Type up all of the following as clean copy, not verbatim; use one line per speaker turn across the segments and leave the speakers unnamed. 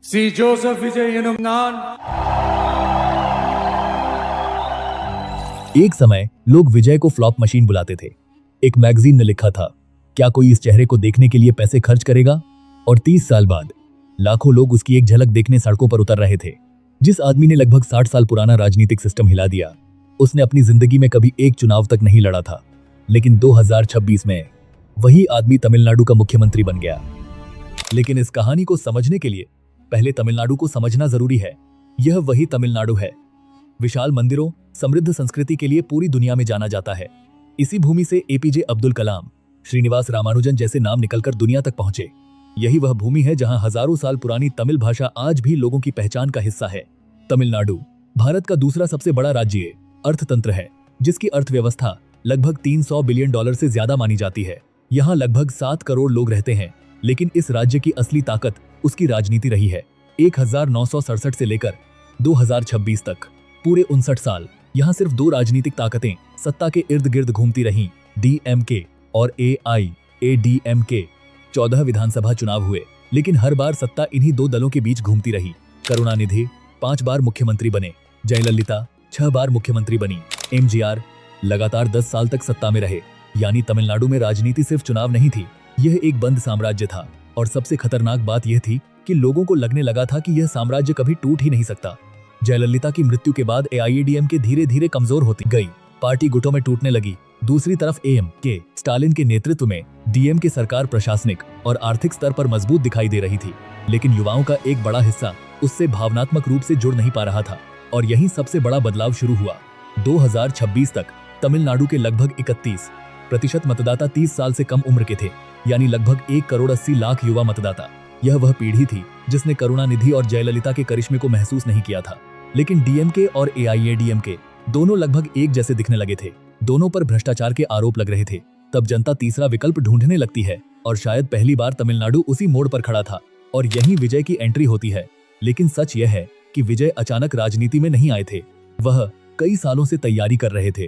C Joseph Vijay எனும் நான்
एक समय लोग विजय को फ्लॉप मशीन बुलाते थे। एक मैगजीन ने लिखा था, क्या कोई इस चेहरे को देखने के लिए पैसे खर्च करेगा? और 30 साल बाद लाखों लोग उसकी एक झलक देखने सड़कों पर उतर रहे थे। जिस आदमी ने लगभग 60 साल पुराना राजनीतिक सिस्टम हिला दिया, उसने अपनी जिंदगी में कभी एक चुनाव तक नहीं लड़ा था, लेकिन 2026 में वही आदमी तमिलनाडु का मुख्यमंत्री बन गया। लेकिन इस कहानी को समझने के लिए पहले तमिलनाडु को समझना जरूरी है। यह वही तमिलनाडु है, विशाल मंदिरों, समृद्ध संस्कृति के लिए पूरी दुनिया में जाना जाता है। इसी भूमि से एपीजे अब्दुल कलाम, श्रीनिवास रामानुजन जैसे नाम निकलकर दुनिया तक पहुंचे। यही वह भूमि है जहां हजारों साल पुरानी तमिल भाषा आज भी लोगों की पहचान का हिस्सा है। तमिलनाडु भारत का दूसरा सबसे बड़ा राज्य अर्थतंत्र है, जिसकी अर्थव्यवस्था लगभग $300 बिलियन से ज्यादा मानी जाती है। यहाँ लगभग 7 करोड़ लोग रहते हैं, लेकिन इस राज्य की असली ताकत उसकी राजनीति रही है। 1967 से लेकर 2026 तक पूरे 59 साल यहाँ सिर्फ 2 राजनीतिक ताकतें सत्ता के इर्द गिर्द घूमती रहीं, DMK और AIADMK। 14 विधानसभा चुनाव हुए, लेकिन हर बार सत्ता इन्हीं 2 दलों के बीच घूमती रही। करुणानिधि 5 बार मुख्यमंत्री बने, जयललिता 6 बार मुख्यमंत्री बनी, MGR लगातार 10 साल तक सत्ता में रहे। यानी तमिलनाडु में राजनीति सिर्फ चुनाव नहीं थी, यह एक बंद साम्राज्य था। और सबसे खतरनाक बात यह थी कि लोगों को लगने लगा था कि यह साम्राज्य कभी टूट ही नहीं सकता। जयललिता की मृत्यु के बाद AIADMK धीरे धीरे कमजोर होती गई, पार्टी गुटों में टूटने लगी। दूसरी तरफ AM के स्टालिन के नेतृत्व में DMK सरकार प्रशासनिक और आर्थिक स्तर पर मजबूत दिखाई दे रही थी, लेकिन युवाओं का एक बड़ा हिस्सा उससे भावनात्मक रूप से जुड़ नहीं पा रहा था। और यही सबसे बड़ा बदलाव शुरू हुआ। 2026 तक तमिलनाडु के लगभग 31% मतदाता 30 साल से कम उम्र के थे, यानी लगभग 1,80,00,000 युवा मतदाता। यह वह पीढ़ी थी जिसने करुणानिधि और जयललिता के करिश्मे को महसूस नहीं किया था। लेकिन DMK और AIADMK दोनों लगभग एक जैसे दिखने लगे थे, दोनों पर भ्रष्टाचार के आरोप लग रहे थे। तब जनता तीसरा विकल्प ढूंढने लगती है, और शायद पहली बार तमिलनाडु उसी मोड़ पर खड़ा था। और यहीं विजय की एंट्री होती है। लेकिन सच यह है कि विजय अचानक राजनीति में नहीं आए थे, वह कई सालों से तैयारी कर रहे थे।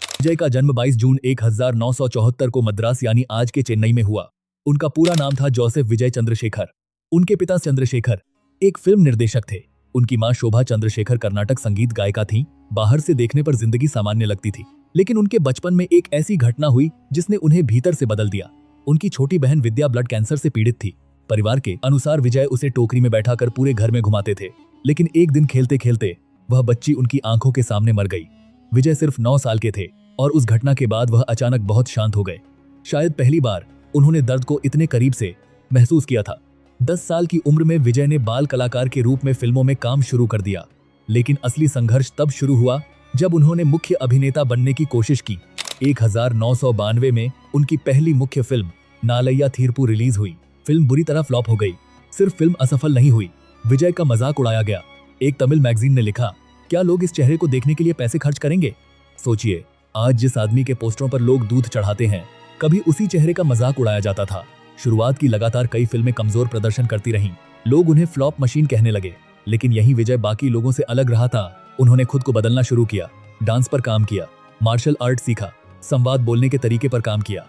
विजय का जन्म 22 जून 1974 को मद्रास यानी आज के चेन्नई में हुआ। उनका पूरा नाम था जोसेफ विजय चंद्रशेखर। उनके पिता चंद्रशेखर एक फिल्म निर्देशक थे। उनकी मां शोभा चंद्रशेखर कर्नाटक संगीत गायिका थीं। बाहर से देखने पर जिंदगी सामान्य लगती थी, लेकिन उनके बचपन में एक ऐसी घटना हुई जिसने उन्हें भीतर से बदल दिया। उनकी छोटी बहन विद्या ब्लड कैंसर से पीड़ित थी। परिवार के अनुसार विजय उसे टोकरी में बैठाकर पूरे घर में घुमाते थे, लेकिन एक दिन खेलते खेलते वह बच्ची उनकी आंखों के सामने मर गई। विजय सिर्फ 9 साल के थे और उस घटना के बाद वह अचानक बहुत शांत हो गए। शायद पहली बार उन्होंने दर्द को इतने करीब से महसूस किया था। 10 साल की उम्र में विजय ने बाल कलाकार के रूप में फिल्मों में काम शुरू कर दिया, लेकिन असली संघर्ष तब शुरू हुआ जब उन्होंने मुख्य अभिनेता बनने की कोशिश की। 1992 में उनकी पहली मुख्य फिल्म नालैया थीरपू रिलीज हुई। फिल्म बुरी तरह फ्लॉप हो गई। सिर्फ फिल्म असफल नहीं हुई, विजय का मजाक उड़ाया गया। एक तमिल मैगजीन ने लिखा, क्या लोग इस चेहरे को देखने के लिए पैसे खर्च करेंगे? सोचिए, आज जिस आदमी के पोस्टरों पर लोग दूध चढ़ाते हैं, कभी उसी चेहरे का मजाक उड़ाया जाता था। शुरुआत की लगातार कई फिल्में कमजोर प्रदर्शन करती रहीं। लोग उन्हें फ्लॉप मशीन कहने लगे, लेकिन यही विजय बाकी लोगों से अलग रहा था। उन्होंने खुद को बदलना शुरू किया, डांस पर काम किया, मार्शल आर्ट सीखा, संवाद बोलने के तरीके पर काम किया।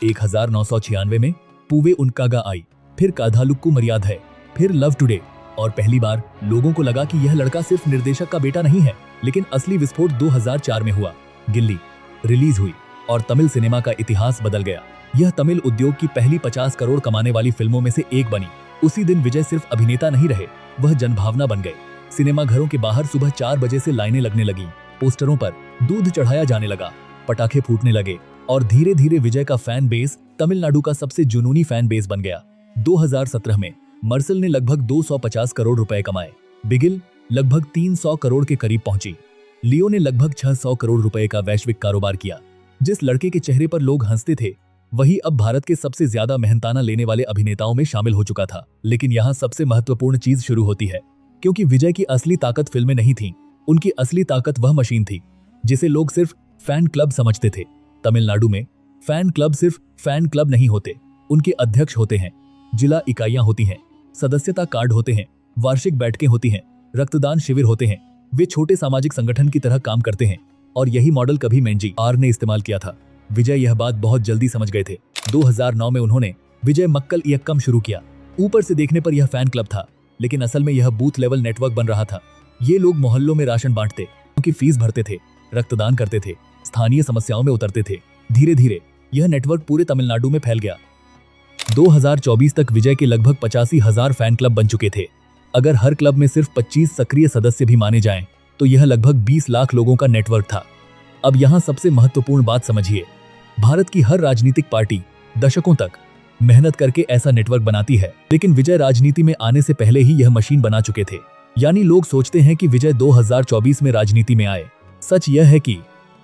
1996 में पूवे उनकागा आई, फिर काधालुक्कू मर्याद, फिर लव टुडे, और पहली बार लोगों को लगा कि यह लड़का सिर्फ निर्देशक का बेटा नहीं है। लेकिन असली विस्फोट 2004 में हुआ। गिल्ली रिलीज हुई और तमिल सिनेमा का इतिहास बदल गया। यह तमिल उद्योग की पहली 50 करोड़ कमाने वाली फिल्मों में से एक बनी। उसी दिन विजय सिर्फ अभिनेता नहीं रहे, वह जनभावना बन गए। सिनेमा घरों के बाहर सुबह 4 बजे से लाइनें लगने लगी, पोस्टरों पर दूध चढ़ाया जाने लगा, पटाखे फूटने लगे, और धीरे धीरे विजय का फैन बेस तमिलनाडु का सबसे जुनूनी फैन बेस बन गया। 2017 में मर्सल ने लगभग 250 करोड़ रुपए कमाए, बिगिल लगभग 300 करोड़ के करीब पहुंची, लियो ने लगभग 600 करोड़ रुपए का वैश्विक कारोबार किया। जिस लड़के के चेहरे पर लोग हंसते थे, वही अब भारत के सबसे ज्यादा मेहनताना लेने वाले अभिनेताओं में शामिल हो चुका था। लेकिन यहाँ सबसे महत्वपूर्ण चीज शुरू होती है, क्योंकि विजय की असली ताकत फिल्में नहीं थी, उनकी असली ताकत वह मशीन थी जिसे लोग सिर्फ फैन क्लब समझते थे। तमिलनाडु में फैन क्लब सिर्फ फैन क्लब नहीं होते, उनके अध्यक्ष होते हैं, जिला इकाइयां होती हैं, सदस्यता कार्ड होते हैं, वार्षिक बैठकें होती हैं, रक्तदान शिविर होते हैं। वे छोटे सामाजिक संगठन की तरह काम करते हैं, और यही मॉडल कभी MGR ने इस्तेमाल किया था। विजय यह बात बहुत जल्दी समझ गए थे। 2009 में उन्होंने विजय मक्कल इयक्कम शुरू किया। ऊपर से देखने पर यह फैन क्लब था, लेकिन असल में यह बूथ लेवल नेटवर्क बन रहा था। ये लोग मोहल्लों में राशन बांटते, उनकी फीस भरते थे, रक्तदान करते थे, स्थानीय समस्याओं में उतरते थे। धीरे धीरे यह नेटवर्क पूरे तमिलनाडु में फैल गया। 2024 तक विजय के लगभग 85,000 फैन क्लब बन चुके थे। अगर हर क्लब में सिर्फ 25 सक्रिय सदस्य भी माने जाएं, तो यह लगभग 20 लाख लोगों का नेटवर्क था। अब यहाँ सबसे महत्वपूर्ण बात समझिए, भारत की हर राजनीतिक पार्टी दशकों तक मेहनत करके ऐसा नेटवर्क बनाती है, लेकिन विजय राजनीति में आने से पहले ही यह मशीन बना चुके थे। यानी लोग सोचते हैं कि विजय 2024 में राजनीति में आए। सच यह है कि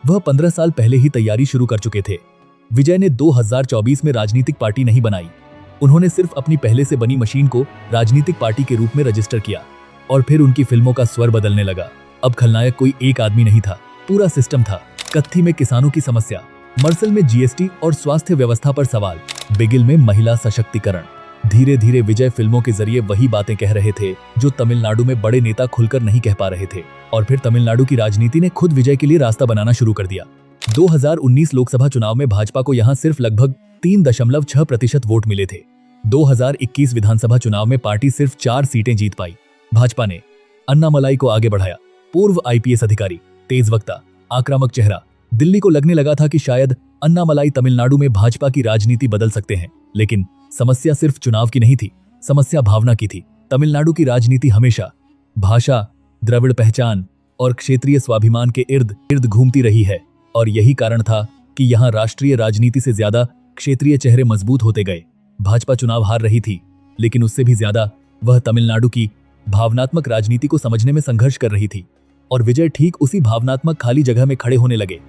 वह 15 साल पहले ही तैयारी शुरू कर चुके थे। विजय ने 2024 में राजनीतिक पार्टी नहीं बनाई, उन्होंने सिर्फ अपनी पहले से बनी मशीन को राजनीतिक पार्टी के रूप में रजिस्टर किया और फिर उनकी फिल्मों का स्वर बदलने लगा। अब खलनायक कोई एक आदमी नहीं था, पूरा सिस्टम था। कत्थी में किसानों की समस्या, मरसल में जीएसटी और स्वास्थ्य व्यवस्था पर सवाल, बिगिल में महिला सशक्तिकरण। धीरे धीरे विजय फिल्मों के जरिए वही बातें कह रहे थे जो तमिलनाडु में बड़े नेता खुलकर नहीं कह पा रहे थे। और फिर तमिलनाडु की राजनीति ने खुद विजय के लिए रास्ता बनाना शुरू कर दिया। 2019 लोकसभा चुनाव में भाजपा को यहां सिर्फ लगभग 3.6% वोट मिले थे। 2021 विधानसभा चुनाव में पार्टी सिर्फ 4 सीटें जीत पाई। भाजपा ने अन्नामलाई को आगे बढ़ाया। पूर्व आईपीएस अधिकारी, तेज वक्ता, आक्रामक चेहरा। दिल्ली को लगने लगा था कि शायद अन्नामलाई तमिलनाडु में भाजपा की राजनीति बदल सकते हैं, लेकिन समस्या सिर्फ चुनाव की नहीं थी, समस्या भावना की थी। तमिलनाडु की राजनीति हमेशा भाषा, द्रविड़ पहचान और क्षेत्रीय स्वाभिमान के इर्द गिर्द घूमती रही है, और यही कारण था कि यहाँ राष्ट्रीय राजनीति से ज्यादा क्षेत्रीय चेहरे मजबूत होते गए। भाजपा चुनाव हार रही थी, लेकिन उससे भी ज्यादा वह तमिलनाडु की भावनात्मक राजनीति को समझने में संघर्ष कर रही थी, और विजय ठीक उसी भावनात्मक खाली जगह में खड़े होने लगे।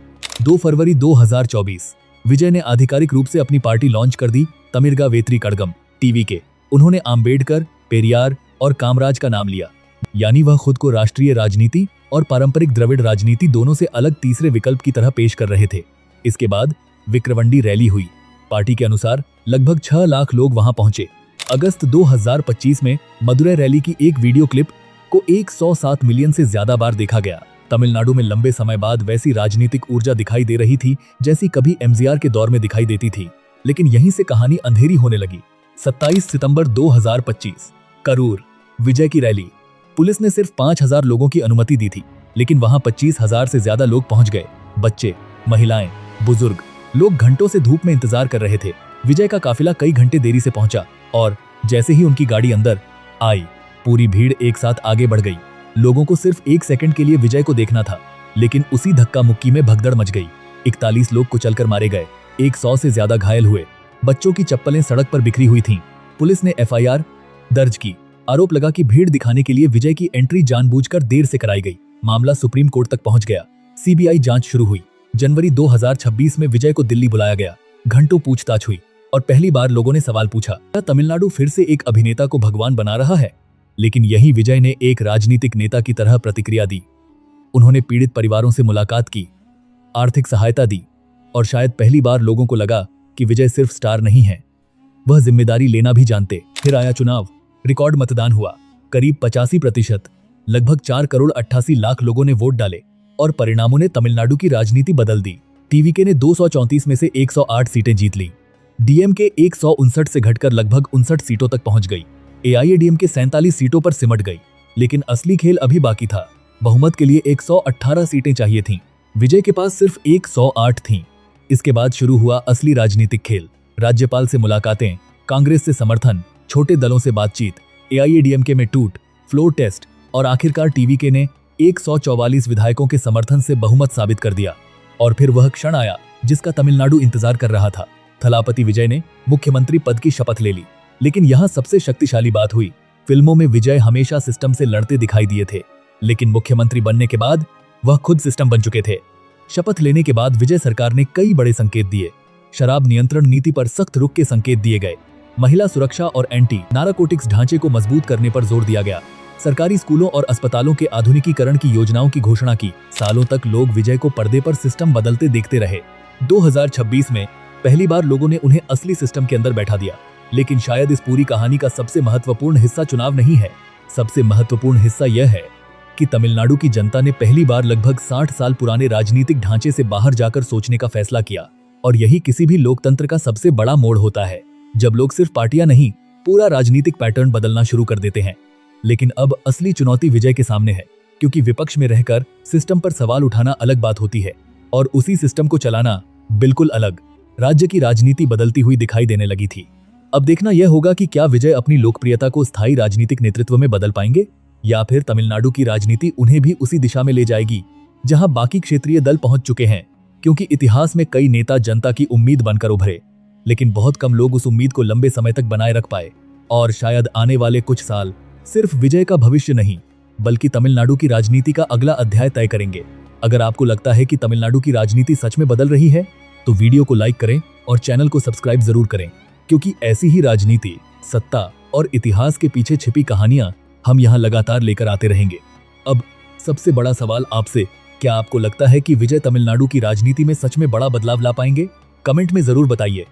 2 फरवरी 2024 विजय ने आधिकारिक रूप से अपनी पार्टी लॉन्च कर दी, तमिरगा वेत्री कड़गम टीवीके। उन्होंने आम्बेडकर, पेरियार और कामराज का नाम लिया, यानी वह खुद को राष्ट्रीय राजनीति और पारंपरिक द्रविड़ राजनीति दोनों से अलग तीसरे विकल्प की तरह पेश कर रहे थे। इसके बाद विक्रवंडी रैली हुई। पार्टी के अनुसार लगभग 6 लाख लोग वहां पहुंचे। अगस्त 2025 में मदुरै रैली की एक वीडियो क्लिप को 107 मिलियन से ज्यादा बार देखा गया। तमिलनाडु में लंबे समय बाद वैसी राजनीतिक ऊर्जा दिखाई दे रही थी जैसी कभी एमजीआर के दौर में दिखाई देती थी, लेकिन यहीं से कहानी अंधेरी होने लगी। 27 सितंबर 2025 करूर, विजय की रैली। पुलिस ने सिर्फ 5,000 लोगों की अनुमति दी थी, लेकिन वहां 25,000 से ज्यादा लोग पहुंच गए। बच्चे, महिलाएं, बुजुर्ग, लोग घंटों से धूप में इंतजार कर रहे थे। विजय का काफिला कई घंटे देरी से पहुंचा, और जैसे ही उनकी गाड़ी अंदर आई, पूरी भीड़ एक साथ आगे बढ़ गई। लोगों को सिर्फ 1 सेकंड के लिए विजय को देखना था, लेकिन उसी धक्का मुक्की में भगदड़ मच गई। 41 लोग कुचलकर मारे गए, 100 से ज्यादा घायल हुए। बच्चों की चप्पलें सड़क पर बिखरी हुई थीं। पुलिस ने एफआईआर दर्ज की। आरोप लगा कि भीड़ दिखाने के लिए विजय की एंट्री जानबूझकर देर से कराई गई। मामला सुप्रीम कोर्ट तक पहुंच गया। सीबीआई जांच शुरू हुई। जनवरी 2026 में विजय को दिल्ली बुलाया गया। घंटों पूछताछ हुई और पहली बार लोगों ने सवाल पूछा, क्या तमिलनाडु फिर से एक अभिनेता को भगवान बना रहा है? लेकिन यही विजय ने एक राजनीतिक नेता की तरह प्रतिक्रिया दी। उन्होंने पीड़ित परिवारों से मुलाकात की, आर्थिक सहायता दी, और शायद पहली बार लोगों को लगा कि विजय सिर्फ स्टार नहीं है, वह जिम्मेदारी लेना भी जानते। फिर आया चुनाव। रिकॉर्ड मतदान हुआ, करीब 85%, लगभग 4 करोड़ 88 लाख लोगों ने वोट डाले, और परिणामों ने तमिलनाडु की राजनीति बदल दी। टीवीके ने 234 में से 108 सीटें जीत ली। डीएमके 159 से घटकर लगभग 59 सीटों तक पहुंच गई। एआईएडीएमके 47 सीटों पर सिमट गई। लेकिन असली खेल अभी बाकी था। बहुमत के लिए 118 सीटें चाहिए थीं। विजय के पास सिर्फ 108 थीं। इसके बाद शुरू हुआ असली राजनीतिक खेल। राज्यपाल से मुलाकातें, कांग्रेस से समर्थन, छोटे दलों से बातचीत, एआईएडीएमके में टूट, फ्लोर टेस्ट, और आखिरकार टीवीके ने 144 विधायकों के समर्थन से बहुमत साबित कर दिया। और फिर वह क्षण आया जिसका तमिलनाडु इंतजार कर रहा था। थलापति विजय ने मुख्यमंत्री पद की शपथ ले ली। लेकिन यहाँ सबसे शक्तिशाली बात हुई। फिल्मों में विजय हमेशा सिस्टम से लड़ते दिखाई दिए थे, लेकिन मुख्यमंत्री बनने के बाद वह खुद सिस्टम बन चुके थे। शपथ लेने के बाद विजय सरकार ने कई बड़े संकेत दिए। शराब नियंत्रण नीति पर सख्त रुख के संकेत दिए गए। महिला सुरक्षा और एंटी नारकोटिक्स ढांचे को मजबूत करने पर जोर दिया गया। सरकारी स्कूलों और अस्पतालों के आधुनिकीकरण की योजनाओं की घोषणा की। सालों तक लोग विजय को पर्दे पर सिस्टम बदलते देखते रहे। 2026 में पहली बार लोगों ने उन्हें असली सिस्टम के अंदर बैठा दिया। लेकिन शायद इस पूरी कहानी का सबसे महत्वपूर्ण हिस्सा चुनाव नहीं है। सबसे महत्वपूर्ण हिस्सा यह है कि तमिलनाडु की जनता ने पहली बार लगभग 60 साल पुराने राजनीतिक ढांचे से बाहर जाकर सोचने का फैसला किया। और यही किसी भी लोकतंत्र का सबसे बड़ा मोड़ होता है, जब लोग सिर्फ पार्टियां नहीं, पूरा राजनीतिक पैटर्न बदलना शुरू कर देते हैं। लेकिन अब असली चुनौती विजय के सामने है, क्योंकि विपक्ष में रहकर सिस्टम पर सवाल उठाना अलग बात होती है और उसी सिस्टम को चलाना बिल्कुल अलग। राज्य की राजनीति बदलती हुई दिखाई देने लगी थी। अब देखना यह होगा कि क्या विजय अपनी लोकप्रियता को स्थायी राजनीतिक नेतृत्व में बदल पाएंगे, या फिर तमिलनाडु की राजनीति उन्हें भी उसी दिशा में ले जाएगी जहां बाकी क्षेत्रीय दल पहुंच चुके हैं। क्योंकि इतिहास में कई नेता जनता की उम्मीद बनकर उभरे, लेकिन बहुत कम लोग उस उम्मीद को लंबे समय तक बनाए रख पाए। और शायद आने वाले कुछ साल सिर्फ विजय का भविष्य नहीं, बल्कि तमिलनाडु की राजनीति का अगला अध्याय तय करेंगे। अगर आपको लगता है कि तमिलनाडु की राजनीति सच में बदल रही है, तो वीडियो को लाइक करें और चैनल को सब्सक्राइब जरूर करें, क्योंकि ऐसी ही राजनीति, सत्ता और इतिहास के पीछे छिपी कहानियां हम यहाँ लगातार लेकर आते रहेंगे। अब सबसे बड़ा सवाल आपसे, क्या आपको लगता है कि विजय तमिलनाडु की राजनीति में सच में बड़ा बदलाव ला पाएंगे? कमेंट में जरूर बताइए।